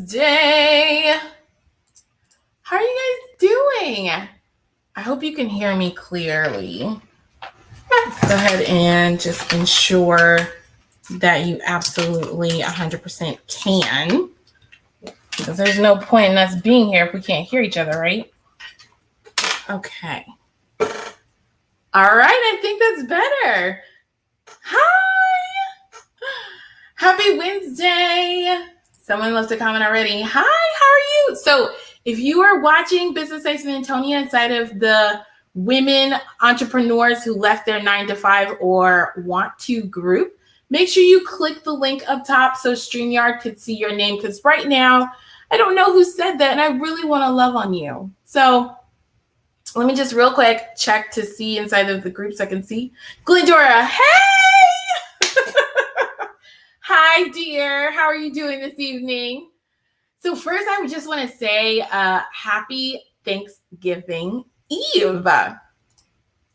Wednesday. How are you guys doing? I hope you can hear me clearly. Let's go ahead and just ensure that you absolutely 100% can. Because there's no point in us being here if we can't hear each other, right? Okay. All right, I think that's better. Hi. Happy Wednesday. Someone left a comment already. Hi, how are you? So if you are watching Business Nights with Antonia inside of the women entrepreneurs who left their 9-to-5 or want to group, make sure you click the link up top so StreamYard could see your name, because right now, I don't know who said that, and I really want to love on you. So let me just real quick check to see inside of the groups I can see. Glendora, hey! Hi, dear. How are you doing this evening? So first, I just want to say happy Thanksgiving Eve.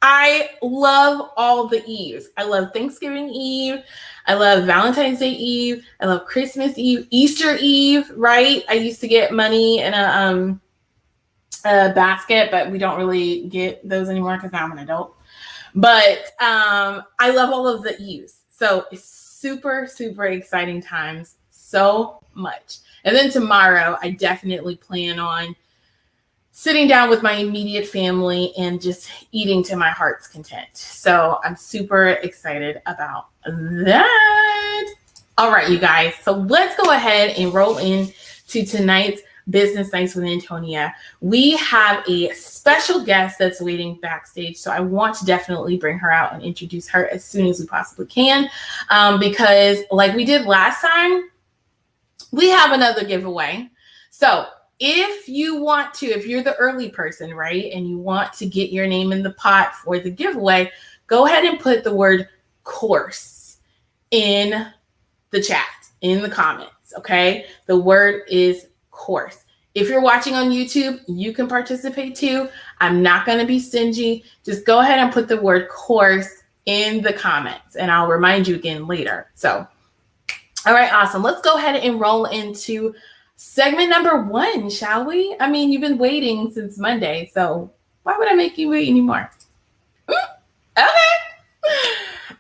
I love all the Eves. I love Thanksgiving Eve. I love Valentine's Day Eve. I love Christmas Eve, Easter Eve, right? I used to get money in a basket, but we don't really get those anymore because now I'm an adult. But I love all of the Eves. So it's super, super exciting times. So much. And then tomorrow, I definitely plan on sitting down with my immediate family and just eating to my heart's content. So I'm super excited about that. All right, you guys. So let's go ahead and roll into tonight's Business Nights with Antonia. We have a special guest that's waiting backstage. So I want to definitely bring her out and introduce her as soon as we possibly can. Because like we did last time, we have another giveaway. So if you want to, if you're the early person, right, and you want to get your name in the pot for the giveaway, go ahead and put the word course in the chat, in the comments, okay? The word is course. If you're watching on YouTube, you can participate too. I'm not going to be stingy. Just go ahead and put the word course in the comments, and I'll remind you again later. So, all right, awesome. Let's go ahead and roll into segment number 1, shall we? I mean, you've been waiting since Monday, so why would I make you wait anymore? Okay.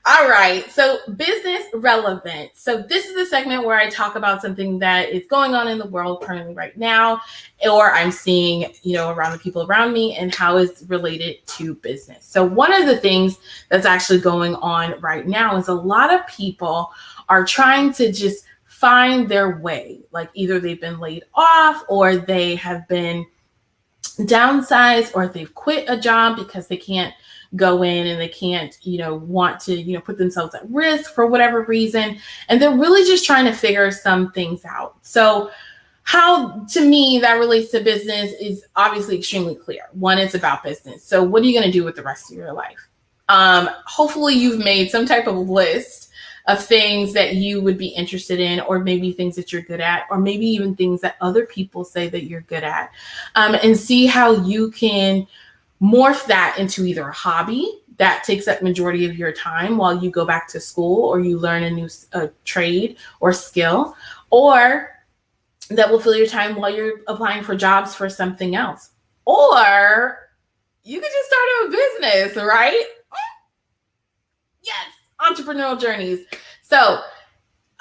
All right. So business relevant. So this is a segment where I talk about something that is going on in the world currently right now, or I'm seeing, around the people around me and how it's related to business. So one of the things that's actually going on right now is a lot of people are trying to just find their way. Like either they've been laid off or they have been downsized or they've quit a job because they can't go in and they can't, want to, put themselves at risk for whatever reason. And they're really just trying to figure some things out. So how, to me, that relates to business is obviously extremely clear. One, it's about business. So what are you going to do with the rest of your life? Hopefully you've made some type of list of things that you would be interested in, or maybe things that you're good at, or maybe even things that other people say that you're good at, and see how you can morph that into either a hobby that takes up majority of your time while you go back to school or you learn a new trade or skill, or that will fill your time while you're applying for jobs for something else. Or you could just start a business, right? Yes, entrepreneurial journeys. So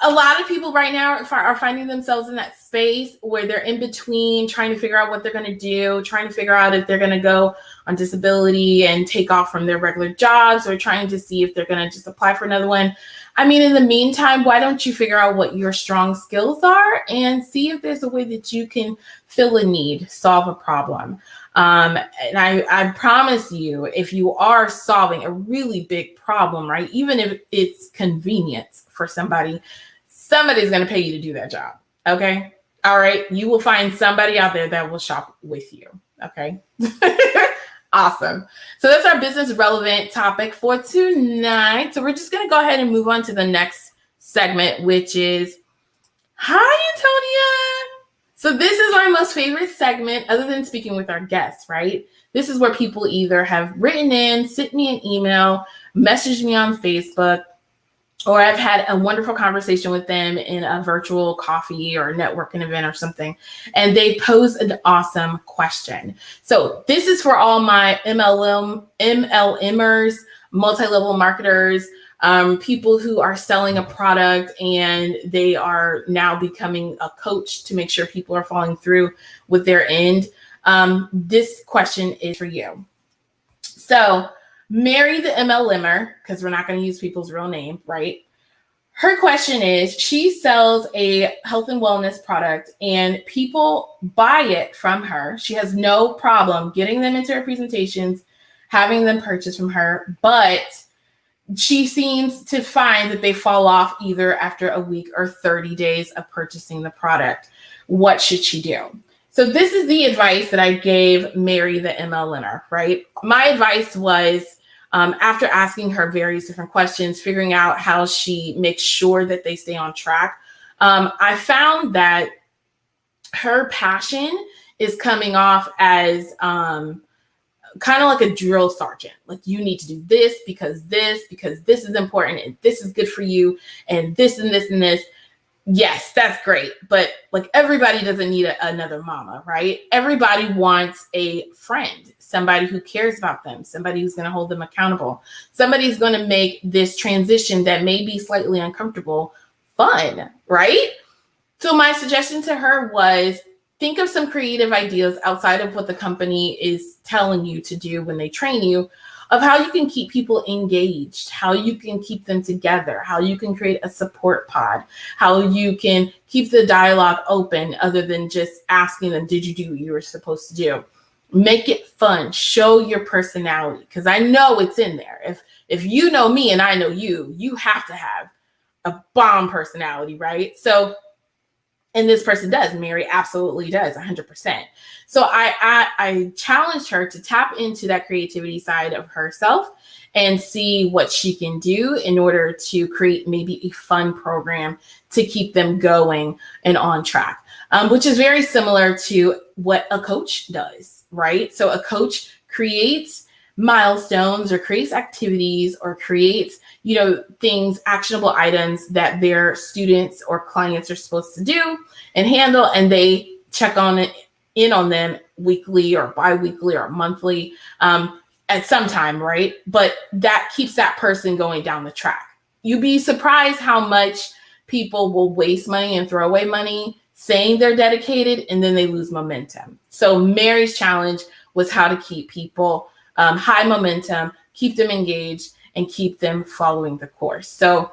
a lot of people right now are finding themselves in that space where they're in between trying to figure out what they're going to do, trying to figure out if they're going to go on disability and take off from their regular jobs, or trying to see if they're going to just apply for another one. I mean, in the meantime, why don't you figure out what your strong skills are and see if there's a way that you can fill a need, solve a problem. And I promise you, if you are solving a really big problem, right, even if it's convenience for somebody's going to pay you to do that job. Okay. All right. You will find somebody out there that will shop with you. Okay. Awesome. So that's our business relevant topic for tonight. So we're just going to go ahead and move on to the next segment, which is, hi, Antonia. So this is my most favorite segment other than speaking with our guests, right? This is where people either have written in, sent me an email, messaged me on Facebook, or I've had a wonderful conversation with them in a virtual coffee or networking event or something, and they pose an awesome question. So this is for all my MLMers, multi-level marketers, people who are selling a product and they are now becoming a coach to make sure people are following through with their end. This question is for you. So Mary the MLMer, because we're not going to use people's real name, right? Her question is, she sells a health and wellness product and people buy it from her. She has no problem getting them into her presentations, having them purchase from her, but she seems to find that they fall off either after a week or 30 days of purchasing the product. What should she do? So this is the advice that I gave Mary the MLMer, right? My advice was, after asking her various different questions, figuring out how she makes sure that they stay on track, I found that her passion is coming off as kind of like a drill sergeant. Like, you need to do this because this is important and this is good for you and this and this and this. Yes, that's great. But like, everybody doesn't need another mama, right? Everybody wants a friend, somebody who cares about them, somebody who's going to hold them accountable, somebody who's going to make this transition that may be slightly uncomfortable fun, right? So my suggestion to her was, think of some creative ideas outside of what the company is telling you to do when they train you, of how you can keep people engaged, how you can keep them together, how you can create a support pod, how you can keep the dialogue open other than just asking them, did you do what you were supposed to do? Make it fun, show your personality, because I know it's in there. If you know me and I know you have to have a bomb personality, right? So, and this person does, Mary absolutely does, 100%. So I challenged her to tap into that creativity side of herself and see what she can do in order to create maybe a fun program to keep them going and on track, which is very similar to what a coach does, right? So a coach creates milestones or creates activities or creates, things, actionable items that their students or clients are supposed to do and handle, and they check in on them weekly or bi-weekly or monthly at some time, right? But that keeps that person going down the track. You'd be surprised how much people will waste money and throw away money saying they're dedicated, and then they lose momentum. So Mary's challenge was how to keep people high momentum, keep them engaged, and keep them following the course. So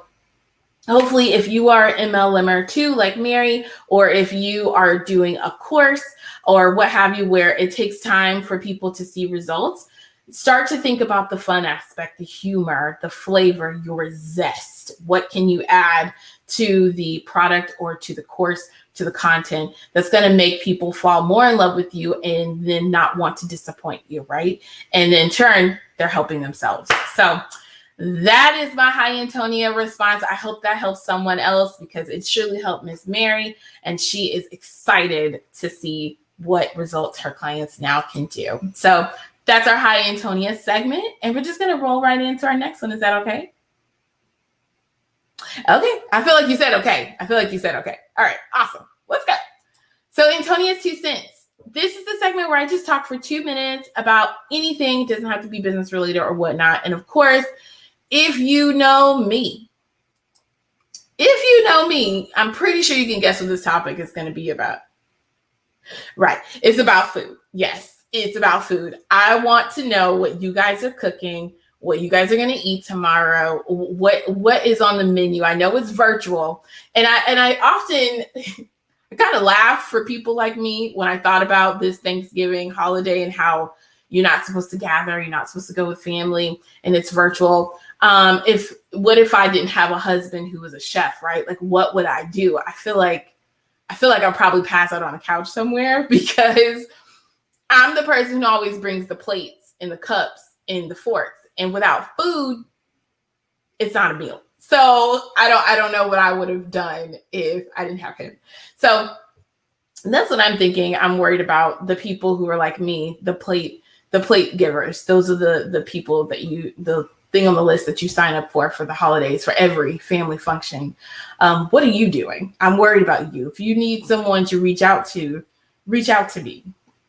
hopefully, if you are an MLMer too, like Mary, or if you are doing a course or what have you, where it takes time for people to see results, start to think about the fun aspect, the humor, the flavor, your zest. What can you add to the product or to the course, to the content that's going to make people fall more in love with you and then not want to disappoint you, right? And in turn, they're helping themselves. So that is my Hi Antonia response. I hope that helps someone else, because it surely helped Miss Mary, and she is excited to see what results her clients now can do. So that's our Hi Antonia segment, and we're just going to roll right into our next one. Is that okay? Okay. I feel like you said okay. All right. Awesome. Let's go. So Antonia's 2 cents. This is the segment where I just talk for 2 minutes about anything. It doesn't have to be business related or whatnot. And of course, if you know me, I'm pretty sure you can guess what this topic is going to be about. Right. It's about food. Yes, it's about food. I want to know what you guys are cooking, what you guys are going to eat tomorrow, what is on the menu. I know it's virtual. And I often I kind of laugh for people like me when I thought about this Thanksgiving holiday and how you're not supposed to gather, you're not supposed to go with family, and it's virtual. What if I didn't have a husband who was a chef, right? Like, what would I do? I feel like I'll probably pass out on a couch somewhere, because I'm the person who always brings the plates and the cups and the forks, and without food, it's not a meal. So I don't know what I would have done if I didn't have him. So that's what I'm thinking. I'm worried about the people who are like me, the plate givers. Those are the people that thing on the list that you sign up for the holidays, for every family function. What are you doing? I'm worried about you. If you need someone to reach out to me.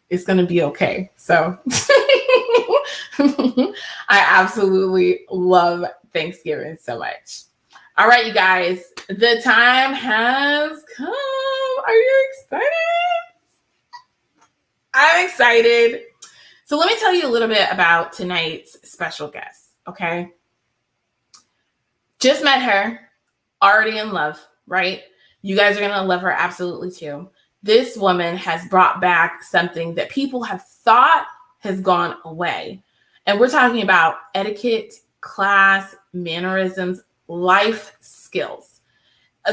It's going to be okay. So I absolutely love Thanksgiving so much. All right, you guys, the time has come. Are you excited? I'm excited. So let me tell you a little bit about tonight's special guest, okay? Just met her, already in love, right? You guys are going to love her absolutely too. This woman has brought back something that people have thought has gone away. And we're talking about etiquette, class, mannerisms, life skills.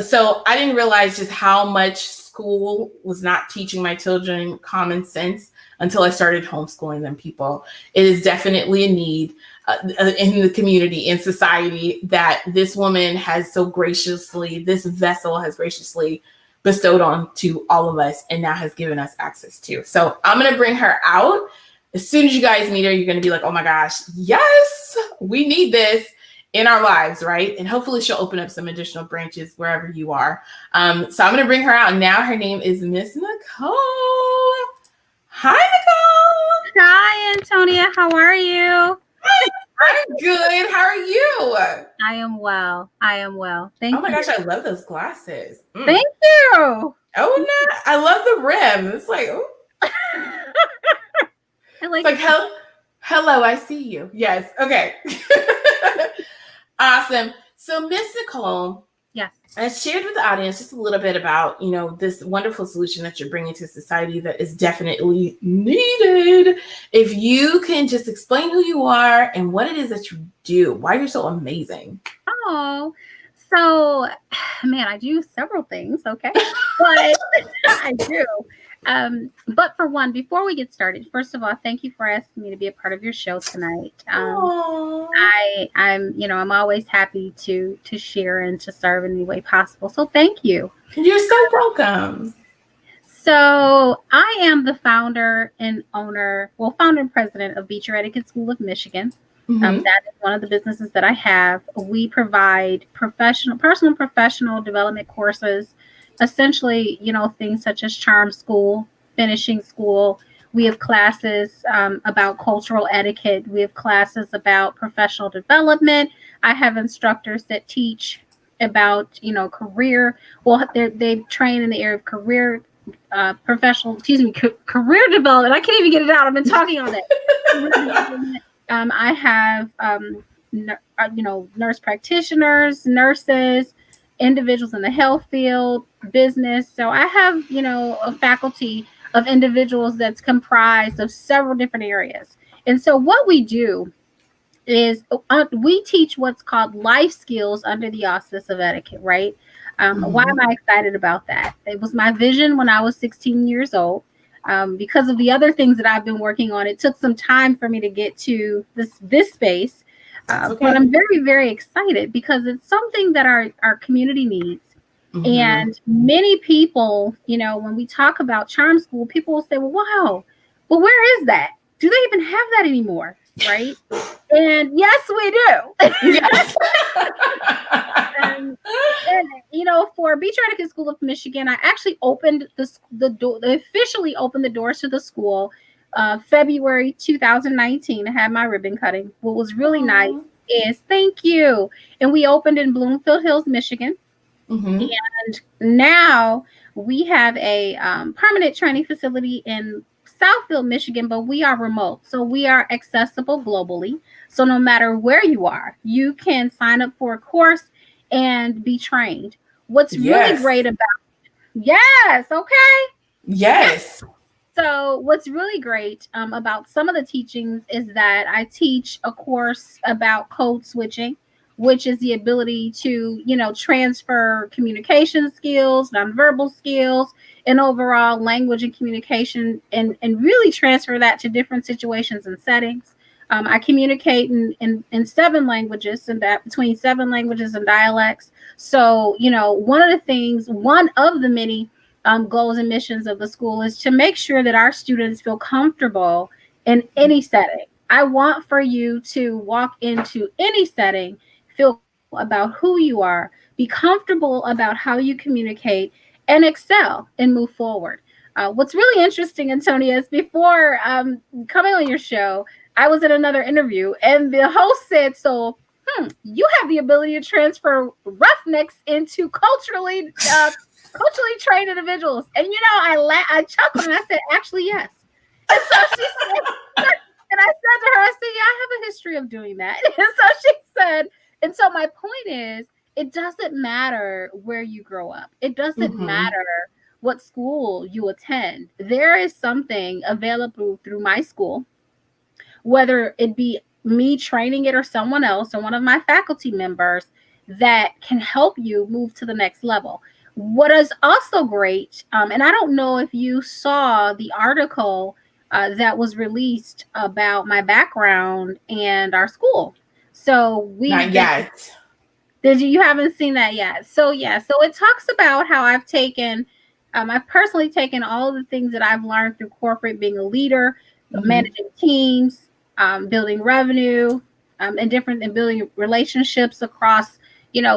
So I didn't realize just how much school was not teaching my children common sense until I started homeschooling them, people. It is definitely a need in the community, in society, that this woman has so graciously, this vessel has graciously bestowed on to all of us and now has given us access to. So I'm going to bring her out. As soon as you guys meet her, you're going to be like, oh my gosh, yes, we need this in our lives, right? And hopefully she'll open up some additional branches wherever you are. So I'm going to bring her out now. Her name is Miss Nicole. Hi, Nicole. Hi, Antonia. How are you? I'm good. How are you? I am well. Thank you. Oh my gosh, I love those glasses. Thank you. Oh, no. I love the rim. It's like, oh. I like it's like, hello, I see you. Yes. Okay. Awesome. So Miss Nicole, yes, I shared with the audience just a little bit about, this wonderful solution that you're bringing to society that is definitely needed. If you can just explain who you are and what it is that you do, why you're so amazing. Oh, so, man, I do several things, okay? But I do. But for one, before we get started, first of all, thank you for asking me to be a part of your show tonight. I'm always happy to share and to serve in any way possible. So thank you. You're so welcome. So I am the founder and president of Beecher Etiquette School of Michigan. Mm-hmm. That is one of the businesses that I have. We provide personal professional development courses. Essentially, things such as charm school, finishing school. We have classes about cultural etiquette. We have classes about professional development. I have instructors that teach about, career. Well, they train in the area of career career development. I can't even get it out. I've been talking on it. I have, nurse practitioners, nurses, individuals in the health field, business. So I have, a faculty of individuals that's comprised of several different areas. And so what we do is we teach what's called life skills under the auspice of etiquette, right? Why am I excited about that? It was my vision when I was 16 years old. Because of the other things that I've been working on, it took some time for me to get to this space. Okay. But I'm very, very excited because it's something that our community needs. Mm-hmm. And many people, when we talk about charm school, people will say, well, wow, well, where is that? Do they even have that anymore? Right? And yes, we do. Yes. and for Beecher Etiquette School of Michigan, I actually opened the door, officially opened the doors to the school February 2019. I had my ribbon cutting. What was really nice is thank you. And we opened in Bloomfield Hills, Michigan. Mm-hmm. And now we have a permanent training facility in Southfield, Michigan, but we are remote. So we are accessible globally. So no matter where you are, you can sign up for a course and be trained. What's really great about yes. So what's really great about some of the teachings is that I teach a course about code switching, which is the ability to, transfer communication skills, nonverbal skills, and overall language and communication, and really transfer that to different situations and settings. I communicate in 7 languages, and that between 7 languages and dialects. So, one of the many goals and missions of the school is to make sure that our students feel comfortable in any setting. I want for you to walk into any setting, feel about who you are, be comfortable about how you communicate, and excel and move forward. What's really interesting, Antonia, is before coming on your show, I was in another interview, and the host said, "So, you have the ability to transfer roughnecks into culturally trained individuals." And I chuckled and I said, "Actually, yes." And so she said, and I said to her, I said, "Yeah, I have a history of doing that." And so she said, and so my point is, it doesn't matter where you grow up. It doesn't Mm-hmm. matter what school you attend. There is something available through my school, whether it be me training it or someone else or one of my faculty members, that can help you move to the next level. What is also great, and I don't know if you saw the article that was released about my background and our school. So Not we've been, yet. did you haven't seen that yet? So yeah, so it talks about how I've personally taken all of the things that I've learned through corporate, being a leader, Mm-hmm. managing teams, building revenue, and building relationships across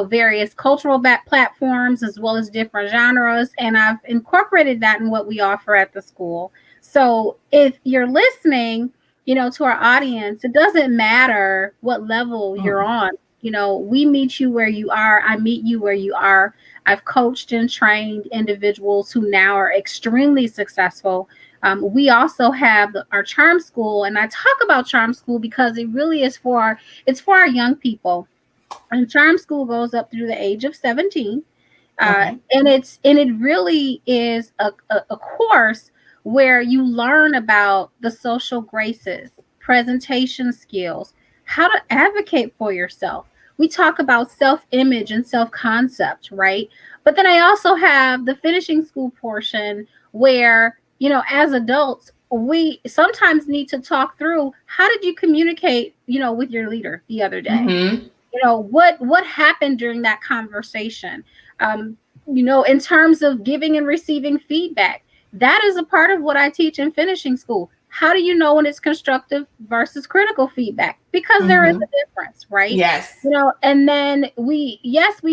various cultural platforms as well as different genres, and I've incorporated that in what we offer at the school. So if you're listening, to our audience, it doesn't matter what level you're Mm-hmm. on. We meet you where you are. I meet you where you are. I've coached and trained individuals who now are extremely successful. We also have our charm school, and I talk about charm school because it's for our young people. And charm school goes up through the age of 17, Okay. and it really is a course where you learn about the social graces, presentation skills, how to advocate for yourself. We talk about self-image and self-concept, right? But then I also have the finishing school portion where, as adults, we sometimes need to talk through, how did you communicate, with your leader the other day? Mm-hmm. What happened during that conversation. um, in terms of giving and receiving feedback, that is a part of what I teach in finishing school. How do you know when it's constructive versus critical feedback? Because there is Mm-hmm. a difference, right? Yes. And then we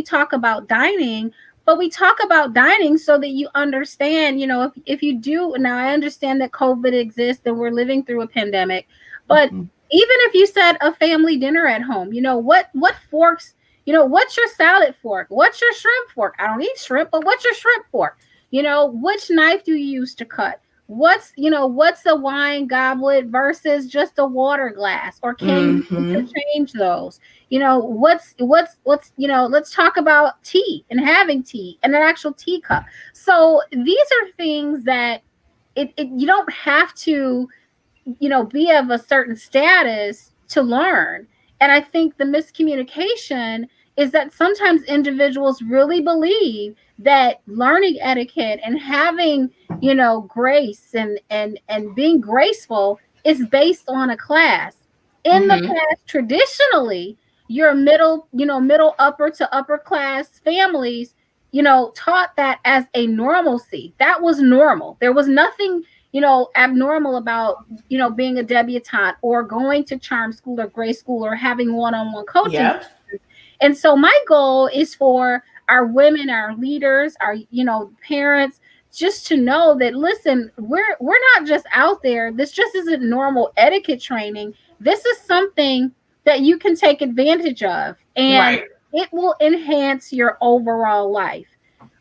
talk about dining, but we talk about dining so that you understand, if you do. Now I understand that COVID exists and we're living through a pandemic, but Mm-hmm. even if you said a family dinner at home, what forks, what's your salad fork? What's your shrimp fork? I don't eat shrimp, but what's your shrimp fork? Which knife do you use to cut? What's a wine goblet versus just a water glass? Or can you Mm-hmm. interchange those? Let's talk about tea and having tea and an actual teacup. So these are things that you don't have to be of a certain status to learn. And I think the miscommunication is that sometimes individuals really believe that learning etiquette and having, grace and being graceful is based on a class. In the Mm-hmm. past, traditionally, your middle upper to upper class families, taught that as a normalcy. That was normal. There was nothing abnormal about being a debutante or going to charm school or grade school or having one-on-one coaching Yep. sessions. And so my goal is for our women, our leaders, our parents, just to know that, listen, we're not just out there. This just isn't normal etiquette training. This is something that you can take advantage of, and Right. it will enhance your overall life.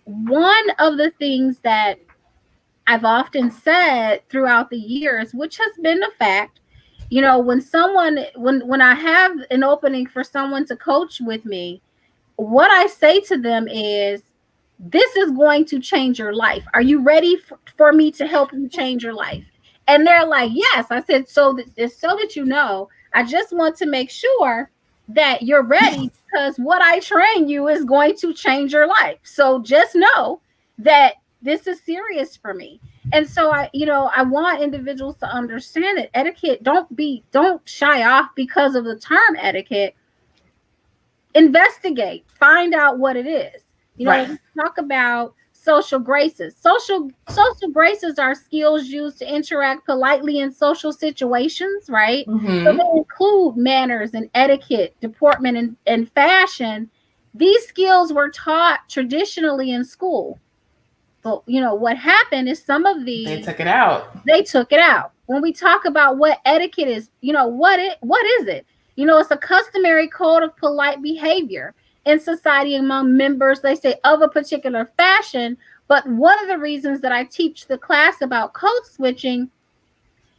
One of the things that I've often said throughout the years, which has been a fact, when I have an opening for someone to coach with me, what I say to them is, this is going to change your life. Are you ready for me to help you change your life? And they're like, yes. I said, so that I just want to make sure that you're ready, because what I train you is going to change your life. So just know that this is serious for me. And so I want individuals to understand that etiquette, don't shy off because of the term etiquette. Investigate, find out what it is. Right. When we talk about social graces. Social graces are skills used to interact politely in social situations, right? So Mm-hmm. they include manners and etiquette, deportment, and fashion. These skills were taught traditionally in school. But what happened is some of They these took it out. they took it out. When we talk about what etiquette is, what is it? It's a customary code of polite behavior in society among members, they say, of a particular fashion. But one of the reasons that I teach the class about code switching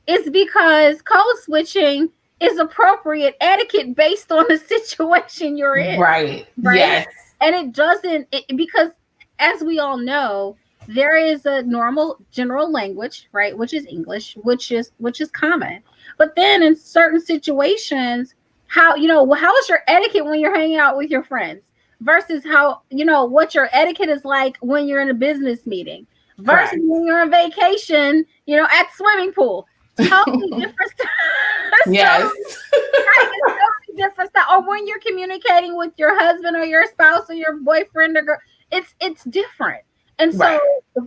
is because code switching is appropriate etiquette based on the situation you're in, Right. right? Yes. And it doesn't because as we all know, there is a normal general language, right, which is English, which is common. But then in certain situations, how is your etiquette when you're hanging out with your friends versus how what your etiquette is like when you're in a business meeting versus Correct. when you're on vacation, at the swimming pool. Totally different. So Yes. right, it's totally different stuff. Or when you're communicating with your husband or your spouse or your boyfriend or girl, it's different. And so Right.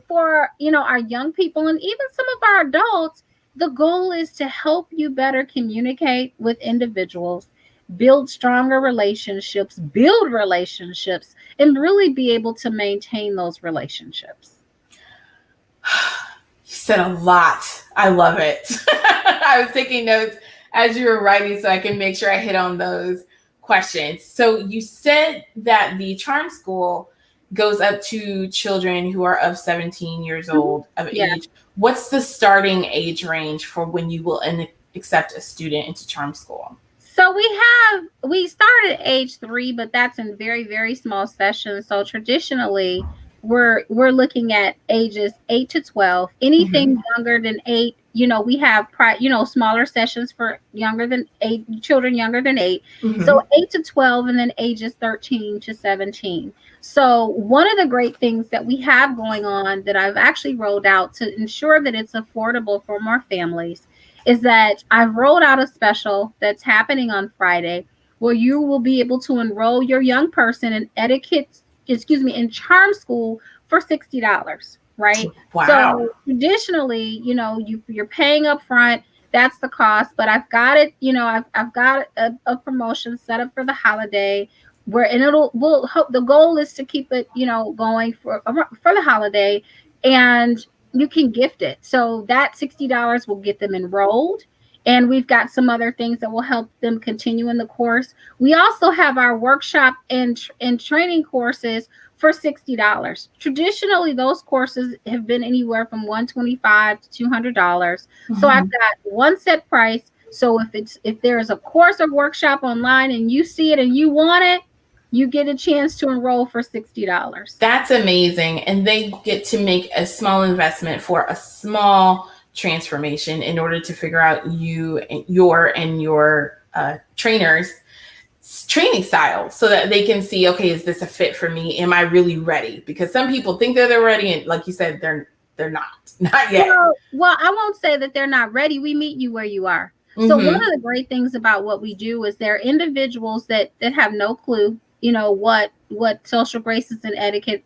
for our young people and even some of our adults, the goal is to help you better communicate with individuals, build relationships, and really be able to maintain those relationships. You said a lot. I love it. I was taking notes as you were writing so I can make sure I hit on those questions. So you said that the charm school goes up to children who are of 17 years old of Yeah. age. What's the starting age range for when you will accept a student into charm school? So we start at age 3, but that's in very, very small sessions. So traditionally, we're looking at ages 8 to 12. Mm-hmm. Anything younger than 8, we have smaller sessions for younger than 8 children, younger than 8. So Mm-hmm. 8 to 12, and then ages 13 to 17. So one of the great things that we have going on that I've actually rolled out to ensure that it's affordable for more families is that I've rolled out a special that's happening on Friday where you will be able to enroll your young person in charm school for $60, right? Wow. So traditionally, you're paying up front. That's the cost, but I've got it. I've got a promotion set up for the holiday where, and we'll hope the goal is to keep it, going for the holiday, and you can gift it. So that $60 will get them enrolled. And we've got some other things that will help them continue in the course. We also have our workshop and training courses for $60. Traditionally, those courses have been anywhere from $125 to $200. So I've Mhm. got one set price. So if there is a course or workshop online and you see it and you want it, you get a chance to enroll for $60. That's amazing. And they get to make a small investment for a small transformation in order to figure out your trainers training style so that they can see, okay, is this a fit for me? Am I really ready? Because some people think that they're ready, and like you said, they're not yet. Well, I won't say that they're not ready. We meet you where you are. So one Mm-hmm. of the great things about what we do is there are individuals that have no clue, what social graces and etiquette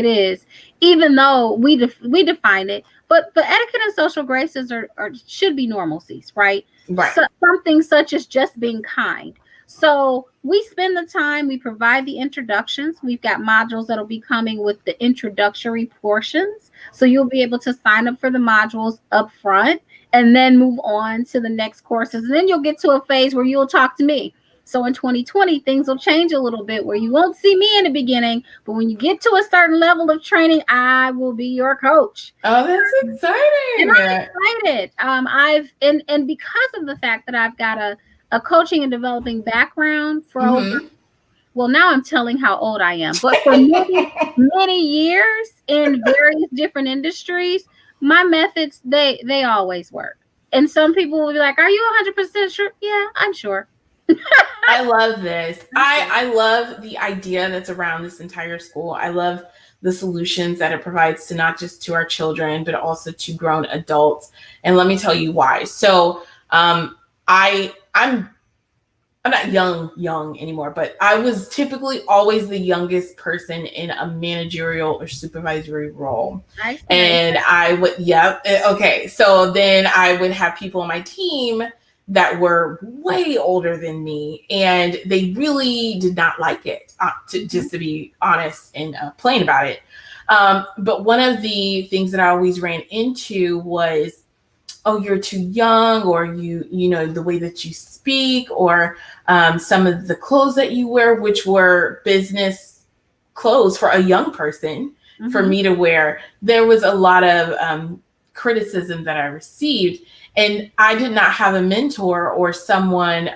is, even though we define it. But etiquette and social graces are should be normalcies, right? Right. So something such as just being kind. So we spend the time, we provide the introductions. We've got modules that'll be coming with the introductory portions. So you'll be able to sign up for the modules up front and then move on to the next courses. And then you'll get to a phase where you'll talk to me. So in 2020, things will change a little bit where you won't see me in the beginning, but when you get to a certain level of training, I will be your coach. Oh, that's And exciting. I'm excited. And because of the fact that I've got a coaching and developing background for over, Mm-hmm. well, now I'm telling how old I am, but for many, many years in various different industries, my methods, they always work. And some people will be like, "Are you 100% sure?" Yeah, I'm sure. I love this. I love the idea that's around this entire school. I love the solutions that it provides to not just to our children, but also to grown adults. And let me tell you why. So I I'm I'm not young anymore, but I was typically always the youngest person in a managerial or supervisory role. I experienced And that. I would, yeah, okay. So then I would have people on my team that were way older than me, and they really did not like it, Mhm. just to be honest and plain about it. But one of the things that I always ran into was, oh, you're too young, or you know, the way that you speak, or some of the clothes that you wear, which were business clothes for a young person for Mhm. me to wear. There was a lot of criticism that I received. And I did not have a mentor or someone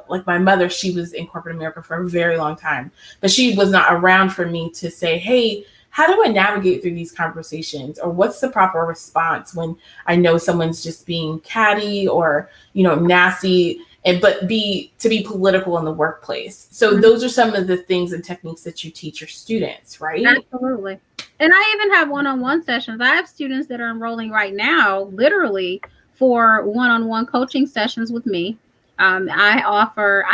like my mother. She was in corporate America for a very long time, but she was not around for me to say, hey, how do I navigate through these conversations? Or what's the proper response when I know someone's just being catty or, you know, nasty, and but be to be political in the workplace. So Mhm. those are some of the things and techniques that you teach your students, right? Absolutely. And I even have one-on-one sessions. I have students that are enrolling right now, literally for one-on-one coaching sessions with me. I offer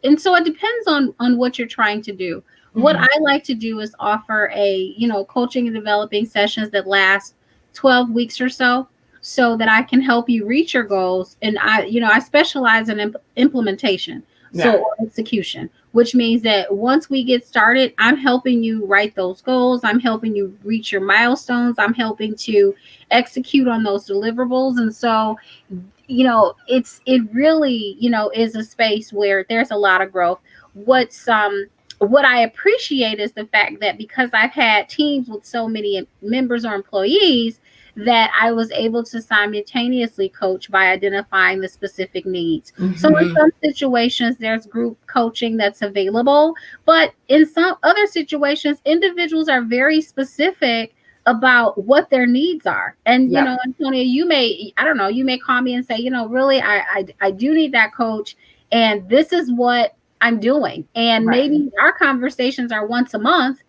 and so it depends on what you're trying to do. What Mm-hmm. I like to do is offer coaching and developing sessions that last 12 weeks or so that I can help you reach your goals. And I specialize in implementation, Yeah. or execution, which means that once we get started, I'm helping you write those goals. I'm helping you reach your milestones. I'm helping to execute on those deliverables. And so, it really, is a space where there's a lot of growth. What I appreciate is the fact that because I've had teams with so many members or employees, that I was able to simultaneously coach by identifying the specific needs. So in Mm-hmm. some situations, there's group coaching that's available, but in some other situations, individuals are very specific about what their needs are. And Yep. Antonia, I don't know, you may call me and say, really, I do need that coach, and this is what I'm doing. And Right. maybe our conversations are once a month,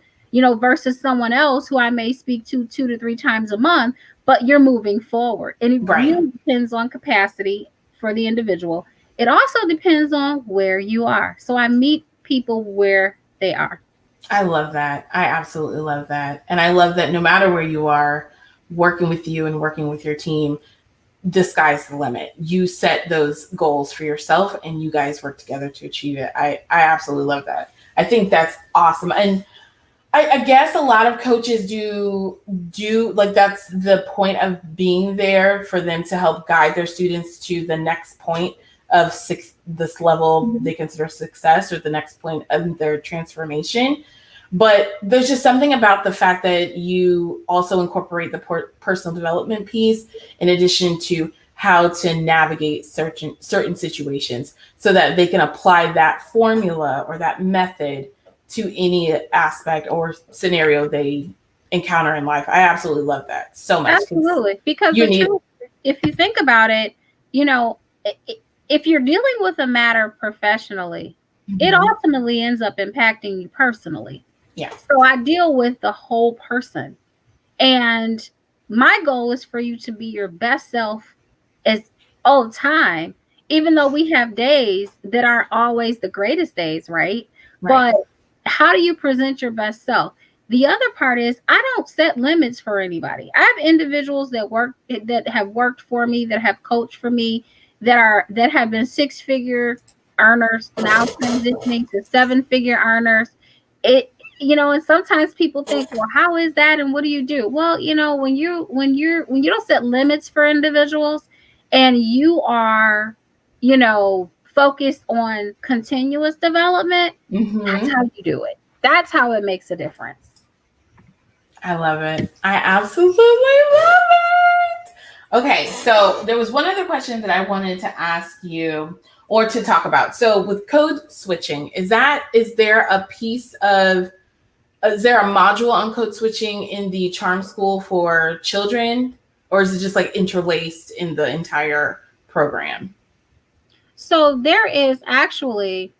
versus someone else who I may speak to 2 to 3 times a month, but you're moving forward. And it Right. really depends on capacity for the individual. It also depends on where you are. So I meet people where they are. I love that. I absolutely love that. And I love that no matter where you are, working with you and working with your team, the sky's the limit. You set those goals for yourself and you guys work together to achieve it. I absolutely love that. I think that's awesome. And I guess a lot of coaches do like, that's the point of being there for them to help guide their students to the next point of this level Mhm. they consider success, or the next point of their transformation. But there's just something about the fact that you also incorporate the personal development piece in addition to how to navigate certain situations, so that they can apply that formula or that method to any aspect or scenario they encounter in life. I absolutely love that so much, because Absolutely. Because you the need. truth, if you think about it, you know, if you're dealing with a matter professionally, it Mhm. ultimately ends up impacting you personally. Yeah. So I deal with the whole person. And my goal is for you to be your best self as all the time, even though we have days that aren't always the greatest days, right? Right. But how do you present your best self? The other part is I don't set limits for anybody. I have individuals that have worked for me, that have coached for me, that have been six-figure earners, now transitioning to seven-figure earners. It and sometimes people think, well, how is that, and what do you do? Well, when you don't set limits for individuals, and you are focused on continuous development, that's Hmm. how you do it. That's how it makes a difference. I love it. I absolutely love it. Okay, so there was one other question that I wanted to ask you or to talk about. So with code switching, is there a piece of is there a module on code switching in the charm school for children, or is it just like interlaced in the entire program? So there's actually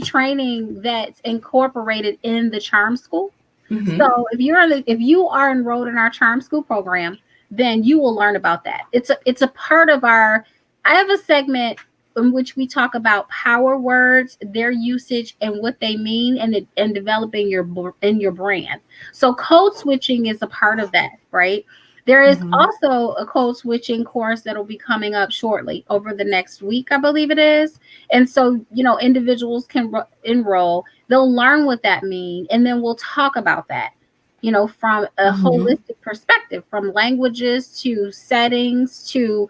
training that's incorporated in the charm school. Hmm. So if you are enrolled in our charm school program, then you will learn about that. It's a part of our. I have a segment in which we talk about power words, their usage, and what they mean, and developing your brand. So code switching is a part of that, right? There is also a code switching course that'll be coming up shortly over the next week, I believe it is. And so, individuals can enroll. They'll learn what that means, and then we'll talk about that, from a holistic perspective, from languages to settings to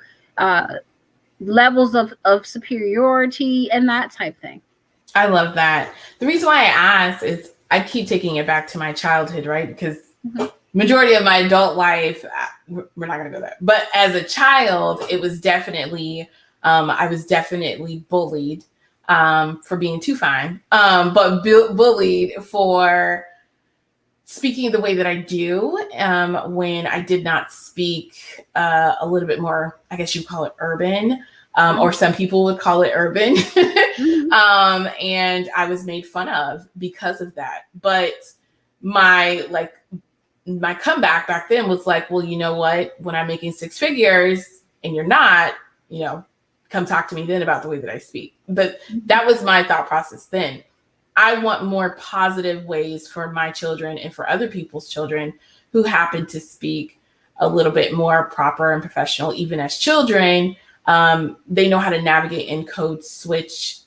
levels of superiority and that type thing. I love that. The reason why I asked is I keep taking it back to my childhood, right? Because majority of my adult life, we're not going to go there. But as a child, it was definitely, I was definitely bullied for being too fine, but bullied for speaking the way that I do when I did not speak a little bit more, I guess you'd call it urban, or some people would call it urban. And I was made fun of because of that. But my comeback back then was like, well, you know what? When I'm making six figures and you're not, come talk to me then about the way that I speak. But that was my thought process then. I want more positive ways for my children and for other people's children who happen to speak a little bit more proper and professional, even as children. They know how to navigate and code switch,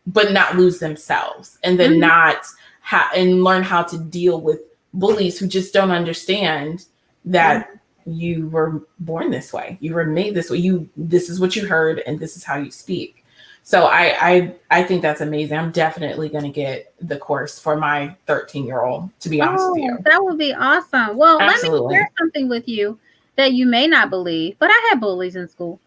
but not lose themselves, and then and learn how to deal with bullies who just don't understand that you were born this way, you were made this way, this is what you heard, and this is how you speak. So I think that's amazing. I'm definitely going to get the course for my 13-year-old, to be honest with you. That would be awesome. Well, Absolutely. Let me share something with you that you may not believe, but I had bullies in school.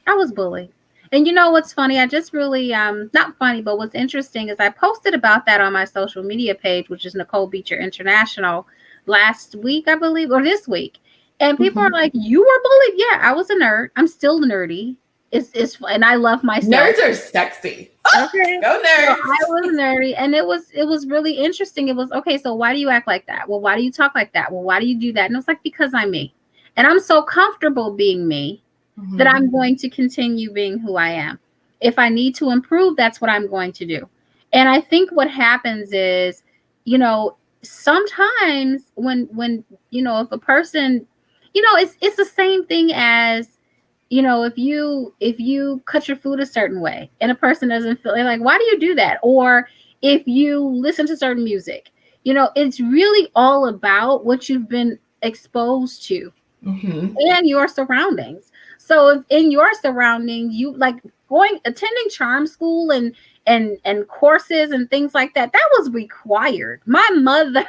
I was bullied. And you know what's funny? I just really, not funny, but what's interesting is I posted about that on my social media page, which is Nicole Beecher International, last week, I believe, or this week. And people are like, you were bullied? Yeah, I was a nerd. I'm still nerdy. It's and I love myself. Nerds are sexy. Okay. Go nerds. So I was nerdy, and it was really interesting. It was, okay, so why do you act like that? Well, why do you talk like that? Well, why do you do that? And it was like, because I'm me. And I'm so comfortable being me that I'm going to continue being who I am. If I need to improve, that's what I'm going to do. And I think what happens is, sometimes when if a person, it's the same thing as, if you cut your food a certain way and a person doesn't feel like, why do you do that? Or if you listen to certain music, it's really all about what you've been exposed to and your surroundings. So if in your surroundings, you like attending charm school and courses and things like that, that was required. My mother,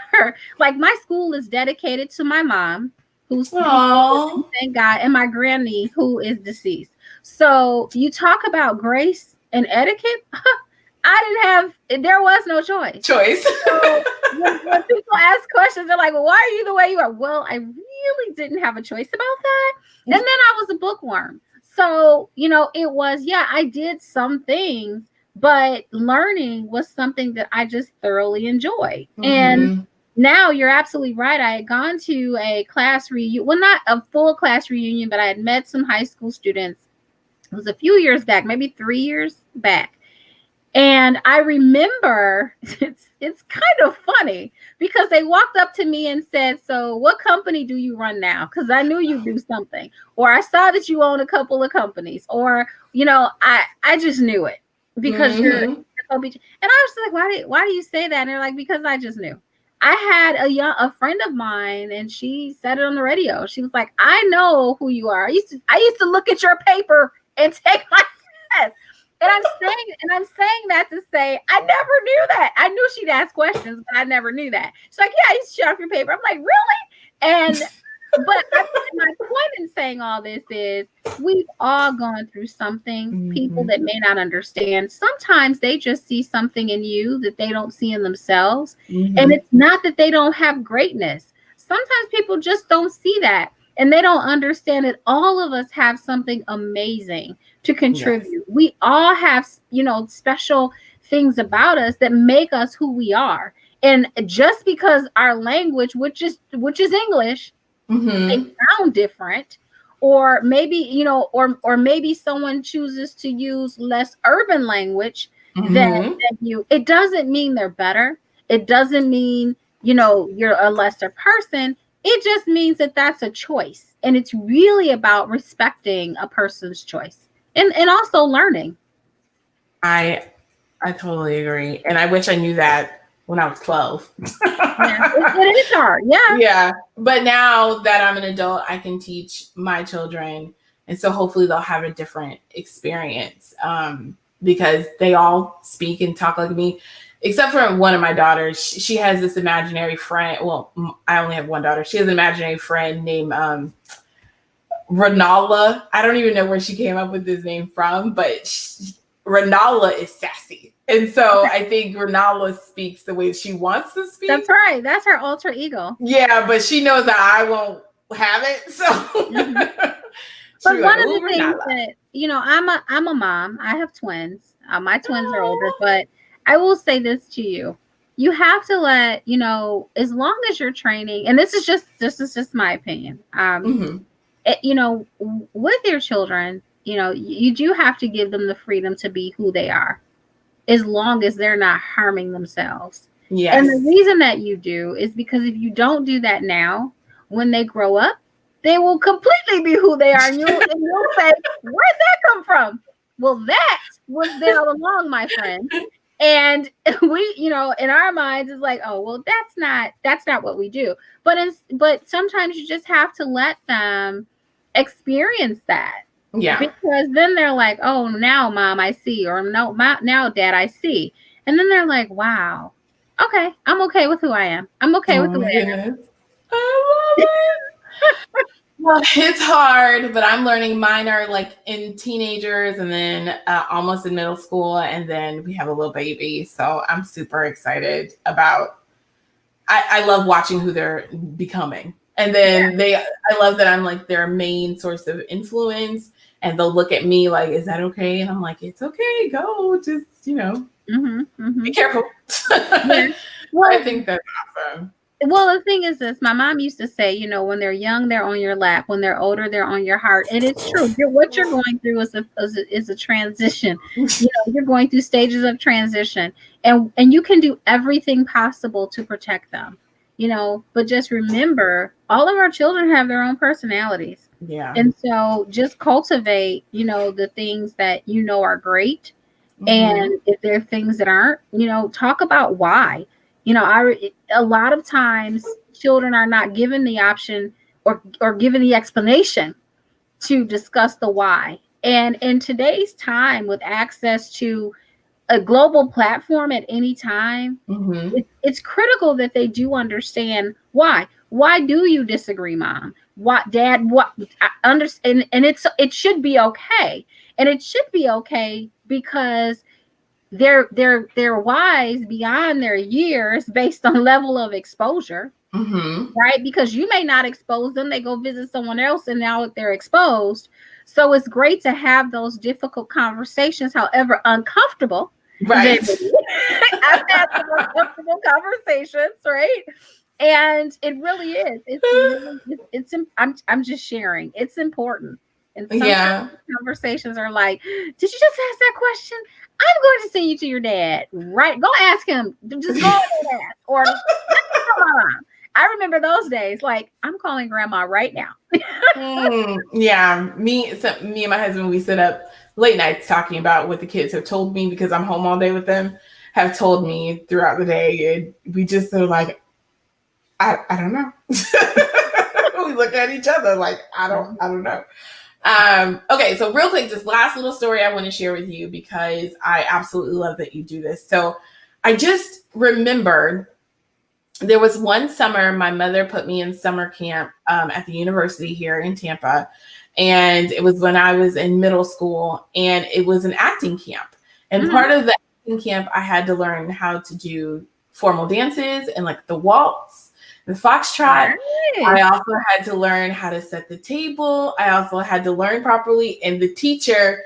my school is dedicated to my mom, who's thank God, and my granny, who is deceased. So you talk about grace and etiquette. There was no choice. So when people ask questions, they're like, well, why are you the way you are? Well, I really didn't have a choice about that. And then I was a bookworm. So, it was, I did some things, but learning was something that I just thoroughly enjoyed. And now you're absolutely right. I had gone to a class reunion, well, not a full class reunion, but I had met some high school students. It was a few years back, maybe 3 years back. And I remember it's kind of funny because they walked up to me and said, so what company do you run now? Because I knew you do something. Or I saw that you own a couple of companies. Or, I just knew it because you're Nicole Beecher. And I was like, why do you say that? And they're like, because I just knew. I had a friend of mine, and she said it on the radio. She was like, I know who you are. I used to look at your paper and take my test. And I'm saying that to say I never knew that. I knew she'd ask questions, but I never knew that. She's like, yeah, I used to show off your paper. I'm like, really? And but my point in saying all this is we've all gone through something. People that may not understand. Sometimes they just see something in you that they don't see in themselves. And it's not that they don't have greatness. Sometimes people just don't see that. And they don't understand that all of us have something amazing to contribute. Yes. We all have, special things about us that make us who we are. And just because our language, which is English, they sound different, or maybe, you know, or maybe someone chooses to use less urban language than you. It doesn't mean they're better. It doesn't mean, you know, you're a lesser person. It just means that that's a choice. And it's really about respecting a person's choice and also learning. I totally agree. And I wish I knew that when I was 12. Yeah, it is hard. Yeah. Yeah. But now that I'm an adult, I can teach my children. And so hopefully they'll have a different experience because they all speak and talk like me, except for one of my daughters. She has this imaginary friend. Well, I only have one daughter. She has an imaginary friend named Renala. I don't even know where she came up with this name from, but Renala is sassy. And so I think Renala speaks the way she wants to speak. That's right. That's her alter ego. Yeah, but she knows that I won't have it. So But one of the things that, you know, I'm a mom. I have twins. My twins are older, but I will say this to you. You have to let, you know, as long as you're training, and this is just my opinion. You know, with your children, you know, you do have to give them the freedom to be who they are, as long as they're not harming themselves. Yes. And the reason that you do is because if you don't do that now, when they grow up, they will completely be who they are. And you'll say, where'd that come from? Well, that was there all along, my friend. And we, you know, in our minds is like, oh, well, that's not what we do. But sometimes you just have to let them experience that. Yeah. Because then they're like, oh, now mom, I see. Or no, now dad, I see. And then they're like, wow, okay, I'm okay with who I am. I'm okay with who I am. I love it. Well, it's hard, but I'm learning. Mine are like in teenagers and then almost in middle school. And then we have a little baby. So I'm super excited about, I love watching who they're becoming. And then I love that I'm like their main source of influence. And they'll look at me like, is that okay? And I'm like, it's okay. Go. Just, you know, be careful. Well, I think that's awesome. Well, the thing is this, my mom used to say, you know, when they're young, they're on your lap. When they're older, they're on your heart. And it's true. What you're going through is a transition. You know, you're going through stages of transition. And you can do everything possible to protect them, you know, but just remember, all of our children have their own personalities. Yeah. And so just cultivate, you know, the things that you know are great. And if there are things that aren't, you know, talk about why. You know, a lot of times children are not given the option or given the explanation to discuss the why. And in today's time, with access to a global platform at any time, it's critical that they do understand why. Why do you disagree, mom? What, dad? What? I understand, and it should be okay. And it should be okay because they're wise beyond their years based on level of exposure, right? Because you may not expose them, they go visit someone else and now they're exposed. So it's great to have those difficult conversations, however uncomfortable. Right. I've had some uncomfortable conversations, right? And it really is. I'm just sharing. It's important. And some conversations are like, did you just ask that question? I'm going to send you to your dad. Right. Go ask him. Just go and ask. Or I remember those days. Like, I'm calling grandma right now. Yeah. Me and my husband, we sit up late nights talking about what the kids have told me because I'm home all day with them, have told me throughout the day. And we just are like, I don't know. We look at each other like, I don't know. Okay, so real quick, this last little story I want to share with you because I absolutely love that you do this. So I just remembered there was one summer my mother put me in summer camp at the university here in Tampa. And it was when I was in middle school, and it was an acting camp. And part of the acting camp, I had to learn how to do formal dances and like the waltz, the foxtrot. I also had to learn how to set the table. I also had to learn properly. And the teacher,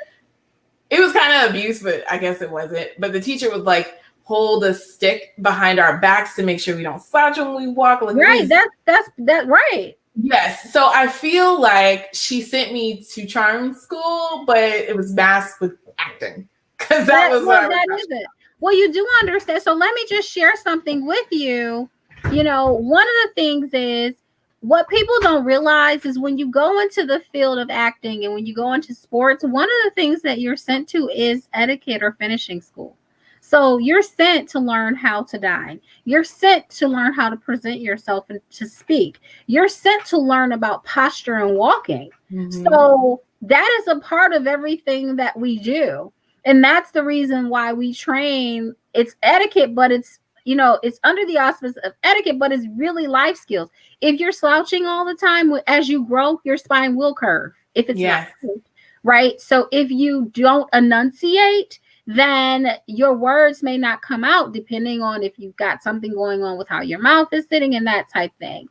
it was kind of abuse, but I guess it wasn't. But the teacher would like hold a stick behind our backs to make sure we don't slouch when we walk. Like, right. That's right. Yes. So I feel like she sent me to charm school, but it was masked with acting because that was what I was That is it. Well, you do understand. So let me just share something with you. One of the things is what people don't realize is when you go into the field of acting and when you go into sports, one of the things that you're sent to is etiquette or finishing school. So you're sent to learn how to dine. You're sent to learn how to present yourself and to speak. You're sent to learn about posture and walking. So that is a part of everything that we do. And that's the reason why we train. It's etiquette, but it's under the auspice of etiquette, but it's really life skills. If you're slouching all the time, as you grow, your spine will curve if it's not curved, right? So if you don't enunciate, then your words may not come out depending on if you've got something going on with how your mouth is sitting and that type thing.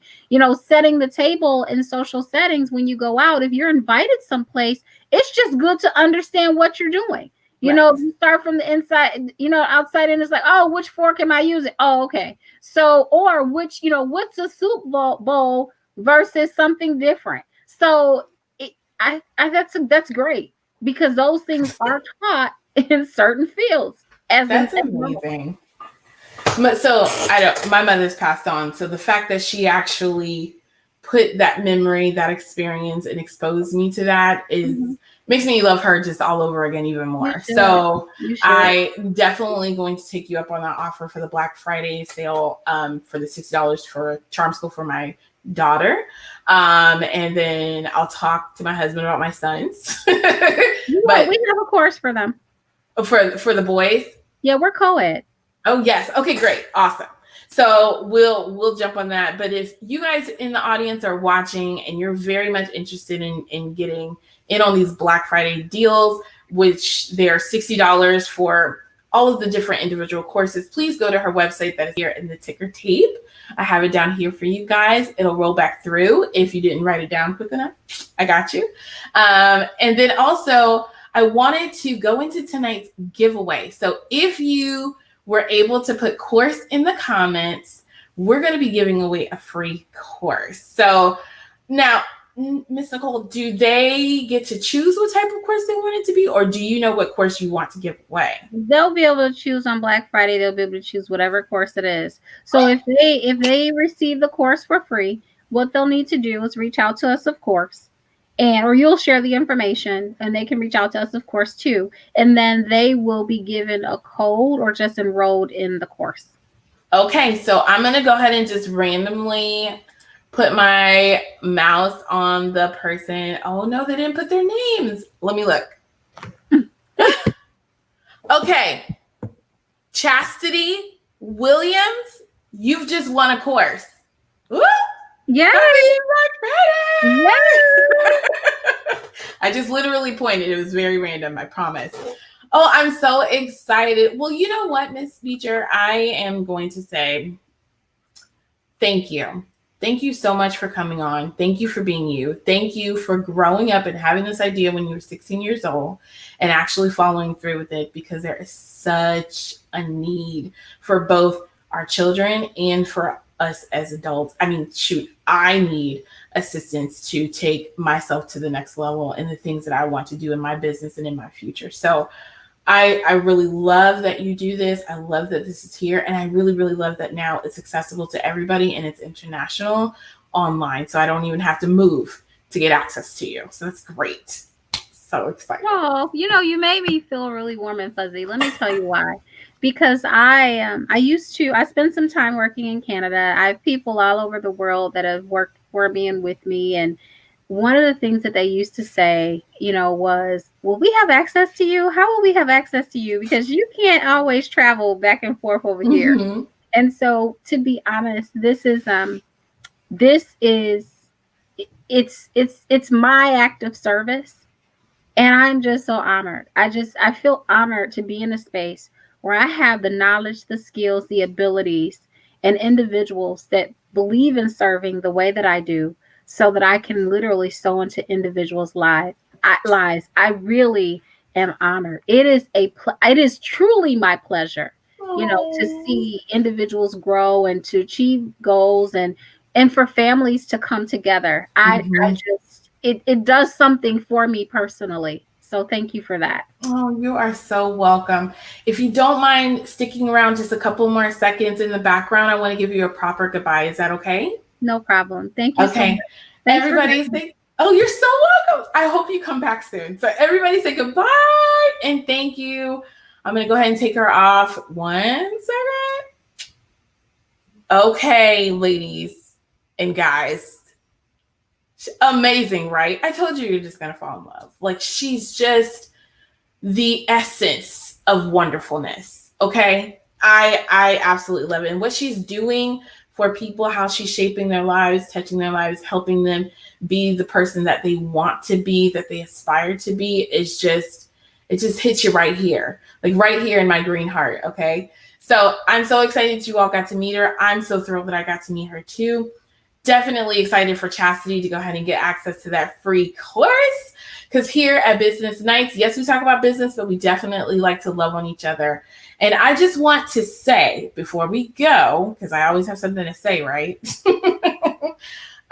Setting the table in social settings when you go out, if you're invited someplace, it's just good to understand what you're doing. You start from the inside, outside in, it's like, oh, which fork am I using? Oh, okay. So, or what's a soup bowl versus something different. So that's great because those things are taught in certain fields. That's amazing. So my mother's passed on. So the fact that she actually put that memory, that experience, and exposed me to that makes me love her just all over again even more. So I'm definitely going to take you up on that offer for the Black Friday sale for the $60 for charm school for my daughter. And then I'll talk to my husband about my sons. But we have a course for them. For the boys? Yeah, we're co-ed. Oh yes. Okay, great. Awesome. So we'll jump on that. But if you guys in the audience are watching and you're very much interested in getting in on these Black Friday deals, which they're $60 for all of the different individual courses, please go to her website that is here in the ticker tape. I have it down here for you guys. It'll roll back through if you didn't write it down quick enough. I got you. And then also I wanted to go into tonight's giveaway. So if you were able to put course in the comments, we're going to be giving away a free course. So now, Miss Nicole, do they get to choose what type of course they want it to be, or do you know what course you want to give away? They'll be able to choose on Black Friday. They'll be able to choose whatever course it is. So if they receive the course for free, what they'll need to do is reach out to us, of course, or you'll share the information and they can reach out to us, of course, too. And then they will be given a code or just enrolled in the course. Okay, so I'm going to go ahead and just randomly put my mouse on the person. Oh, no, they didn't put their names. Let me look. Okay. Chastity Williams, you've just won a course. Woo! Yeah. I just literally pointed. It was very random, I promise. Oh, I'm so excited. Well, you know what, Miss Beecher? I am going to say thank you. Thank you so much for coming on. Thank you for being you. Thank you for growing up and having this idea when you were 16 years old and actually following through with it, because there is such a need for both our children and for us as adults. I mean, shoot, I need assistance to take myself to the next level and the things that I want to do in my business and in my future. So I really love that you do this. I love that this is here. And I really, really love that now it's accessible to everybody and it's international online. So I don't even have to move to get access to you. So that's great. So excited. Oh, you made me feel really warm and fuzzy. Let me tell you why. Because I spent some time working in Canada. I have people all over the world that have worked for me and with me. And one of the things that they used to say, was, will we have access to you? How will we have access to you? Because you can't always travel back and forth over here. And so, to be honest, it's my act of service. And I'm just so honored. I feel honored to be in a space where I have the knowledge, the skills, the abilities, and individuals that believe in serving the way that I do, so that I can literally sow into individuals' lives. I really am honored. It is truly my pleasure, to see individuals grow and to achieve goals and and for families to come together. I just, it does something for me personally. So thank you for that. Oh, you are so welcome. If you don't mind sticking around just a couple more seconds in the background, I want to give you a proper goodbye. Is that okay? No problem. Thank you so much. Okay. Thanks for Everybody say, oh, you're so welcome. I hope you come back soon. So everybody say goodbye and thank you. I'm going to go ahead and take her off. 1 second. Okay, ladies and guys. Amazing, right? I told you you're just going to fall in love. Like, she's just the essence of wonderfulness. Okay. I absolutely love it. And what she's doing for people, how she's shaping their lives, touching their lives, helping them be the person that they want to be, that they aspire to be, is just, it just hits you right here, like right here in my green heart. Okay. So I'm so excited that you all got to meet her. I'm so thrilled that I got to meet her too. Definitely excited for Chastity to go ahead and get access to that free course. Because here at Business Nights, yes, we talk about business, but we definitely like to love on each other. And I just want to say before we go, because I always have something to say, right?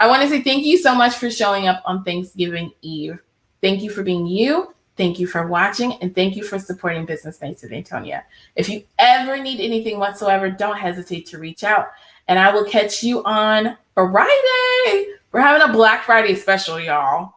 I want to say thank you so much for showing up on Thanksgiving Eve. Thank you for being you. Thank you for watching. And thank you for supporting Business Nights with Antonia. If you ever need anything whatsoever, don't hesitate to reach out. And I will catch you on Friday. We're having a Black Friday special, y'all.